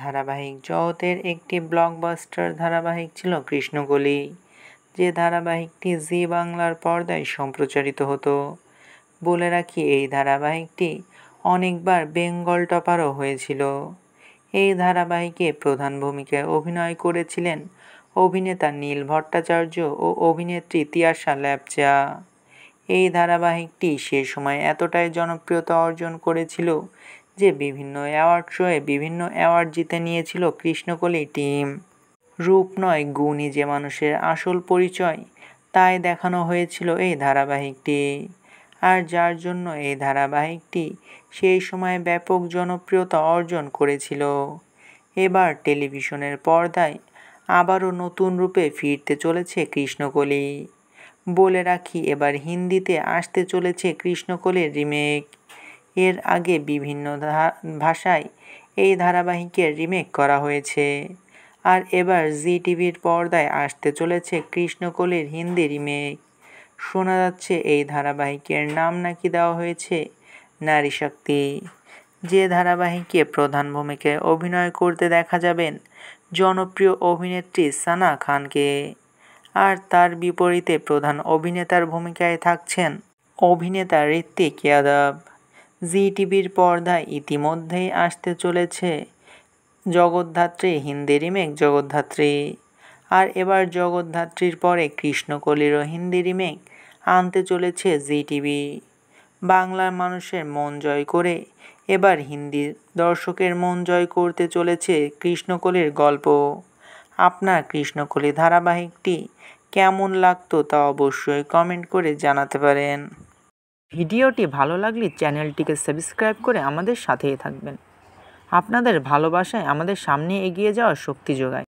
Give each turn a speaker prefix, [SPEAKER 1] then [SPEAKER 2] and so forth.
[SPEAKER 1] ধারাবাহিক জগতের একটি ব্লকবাস্টার ধারাবাহিক ছিল কৃষ্ণকলি, যে ধারাবাহিকটি জি বাংলার পর্দায় সম্প্রচারিত হতো। বলে রাখি, এই ধারাবাহিকটি অনেকবার বেঙ্গল টপারও হয়েছিল। এই ধারাবাহিকে প্রধান ভূমিকায় অভিনয় করেছিলেন অভিনেতা নীল ভট্টাচার্য ও অভিনেত্রী তিয়াশা ল্যাপচা। এই ধারাবাহিকটি সে সময় এতটাই জনপ্রিয়তা অর্জন করেছিল যে বিভিন্ন অ্যাওয়ার্ড শোয়ে বিভিন্ন অ্যাওয়ার্ড জিতে নিয়েছিল কৃষ্ণকলি টিম। রূপ নয়, গুণই যে মানুষের আসল পরিচয়, তাই দেখানো হয়েছিল এই ধারাবাহিকটি। আর যার জন্য এই ধারাবাহিকটি সেই সময় ব্যাপক জনপ্রিয়তা অর্জন করেছিল। এবার টেলিভিশনের পর্দায় আবারও নতুন রূপে ফিরতে চলেছে কৃষ্ণকলি। বলে রাখি, এবার হিন্দিতে আসতে চলেছে কৃষ্ণকলির রিমেক। এর আগে বিভিন্ন ভাষায় এই ধারাবাহিকের রিমেক করা হয়েছে। আর এবার জি টিভির পর্দায় আসতে চলেছে কৃষ্ণকলির হিন্দি রিমেক। শোনা যাচ্ছে এই ধারাবাহিকের নাম নাকি দেওয়া হয়েছে নারী শক্তি। যে ধারাবাহিকে প্রধান ভূমিকায় অভিনয় করতে দেখা যাবেন জনপ্রিয় অভিনেত্রী সানা খানকে। আর তার বিপরীতে প্রধান অভিনেতার ভূমিকায় থাকছেন অভিনেতা ঋত্বিক যাদব। জি টিভির পর্দায় ইতিমধ্যেই আসতে চলেছে জগদ্ধাত্রী হিন্দি রিমেক জগদ্ধাত্রী। আর এবার জগদ্ধাত্রীর পরে কৃষ্ণকলিরও হিন্দি রিমেক আনতে চলেছে জি টিভি। বাংলার মানুষের মন জয় করে এবার হিন্দি দর্শকের মন জয় করতে চলেছে কৃষ্ণকলির গল্প। আপনার কৃষ্ণকলি ধারাবাহিকটি কেমন লাগতো তা অবশ্যই কমেন্ট করে জানাতে পারেন। ভিডিওটি ভালো লাগলে চ্যানেলটিকে সাবস্ক্রাইব করে আমাদের সাথেই থাকবেন। আপনাদের ভালোবাসায় আমাদের সামনে এগিয়ে যাওয়ার শক্তি যোগায়।